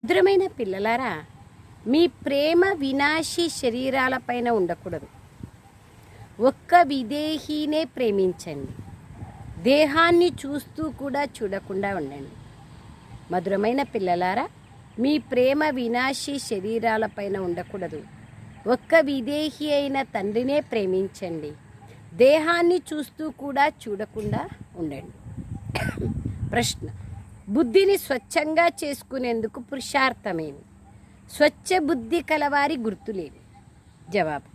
మధురమైన పిల్లలారా, మీ ప్రేమ వినాశీ శరీరాలపైన ఉండకూడదు. ఒక్క విదేహీనే ప్రేమించండి. దేహాన్ని చూస్తూ కూడా చూడకుండా ఉండండి. మధురమైన పిల్లలారా, మీ ప్రేమ వినాశీ శరీరాలపైన ఉండకూడదు. ఒక్క విదేహి అయిన తండ్రినే ప్రేమించండి. దేహాన్ని చూస్తూ కూడా చూడకుండా ఉండండి. ప్రశ్న: బుద్ధిని స్వచ్ఛంగా చేసుకునేందుకు పురుషార్థమేమి? స్వచ్ఛ బుద్ధి కలవారి గుర్తులేవి? జవాబు: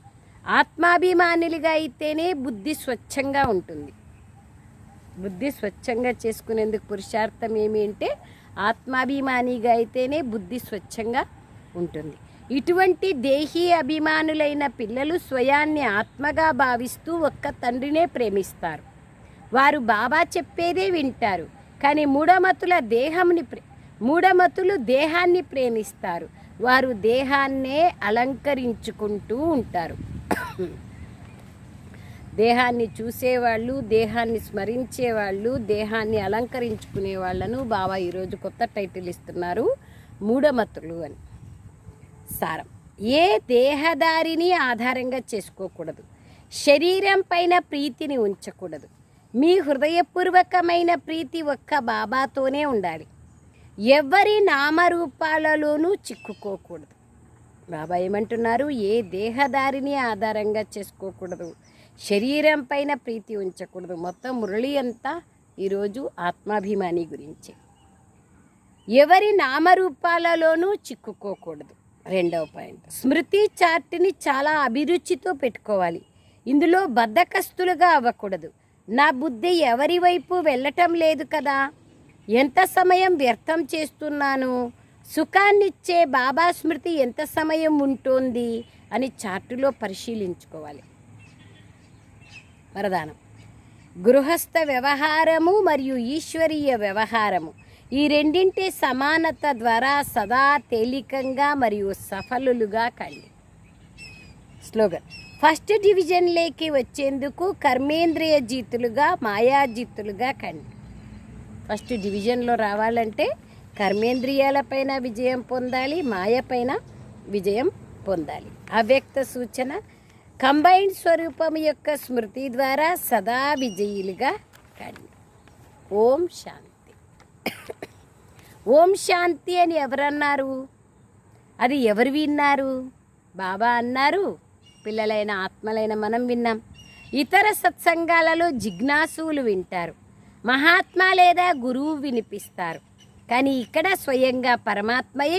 ఆత్మాభిమానులుగా అయితేనే బుద్ధి స్వచ్ఛంగా ఉంటుంది. బుద్ధి స్వచ్ఛంగా చేసుకునేందుకు పురుషార్థం ఏమి అంటే ఆత్మాభిమానిగా అయితేనే బుద్ధి స్వచ్ఛంగా ఉంటుంది. ఇటువంటి దేహీ అభిమానులైన పిల్లలు స్వయాన్ని ఆత్మగా భావిస్తూ ఒక్క తండ్రినే ప్రేమిస్తారు. వారు బాబా చెప్పేదే వింటారు. కానీ మూఢమతులు దేహాన్ని ప్రేమిస్తారు. వారు దేహాన్నే అలంకరించుకుంటూ ఉంటారు. దేహాన్ని చూసేవాళ్ళు, దేహాన్ని స్మరించేవాళ్ళు, దేహాన్ని అలంకరించుకునే వాళ్ళను బాబా ఈరోజు కొత్త టైటిల్ ఇస్తున్నారు, మూఢమతులు అని. సారం: ఏ దేహదారిని ఆధారంగా చేసుకోకూడదు. శరీరం పైన ప్రీతిని ఉంచకూడదు. మీ హృదయపూర్వకమైన ప్రీతి ఒక్క బాబాతోనే ఉండాలి. ఎవరి నామరూపాలలోనూ చిక్కుకోకూడదు. బాబా ఏమంటున్నారు? ఏ దేహదారిని ఆధారంగా చేసుకోకూడదు, శరీరం పైన ప్రీతి ఉంచకూడదు. మొత్తం మురళి అంతా ఈరోజు ఆత్మాభిమాని గురించి. ఎవరి నామరూపాలలోనూ చిక్కుకోకూడదు. రెండవ పాయింట్: స్మృతి చార్ట్ని చాలా అభిరుచితో పెట్టుకోవాలి. ఇందులో బద్ధకస్తులుగా అవ్వకూడదు. నా బుద్ధి ఎవరి వైపు వెళ్ళటం లేదు కదా, ఎంత సమయం వ్యర్థం చేస్తున్నాను, సుఖాన్నిచ్చే బాబా స్మృతి ఎంత సమయం ఉంటుంది అని చార్టులో పరిశీలించుకోవాలి. వరదానం: గృహస్థ వ్యవహారము మరియు ఈశ్వరీయ వ్యవహారము ఈ రెండింటి సమానత ద్వారా సదా తేలికంగా మరియు సఫలులుగా కండి. స్లోగన్: ఫస్ట్ డివిజన్లోకి వచ్చేందుకు కర్మేంద్రియ జీతులుగా, మాయాజీతులుగా కండి. ఫస్ట్ డివిజన్లో రావాలంటే కర్మేంద్రియాలపైన విజయం పొందాలి, మాయపైన విజయం పొందాలి. అవ్యక్త సూచన: కంబైన్డ్ స్వరూపం యొక్క స్మృతి ద్వారా సదా విజయులుగా కండి. ఓం శాంతి. ఓం శాంతి అని ఎవరన్నారు? అది ఎవరు విన్నారు? బాబా అన్నారు, పిల్లలైన ఆత్మలైన మనం విన్నాం. ఇతర సత్సంగాలలో జిజ్ఞాసువులు వింటారు, మహాత్మా లేదా గురువు వినిపిస్తారు. కానీ ఇక్కడ స్వయంగా పరమాత్మయే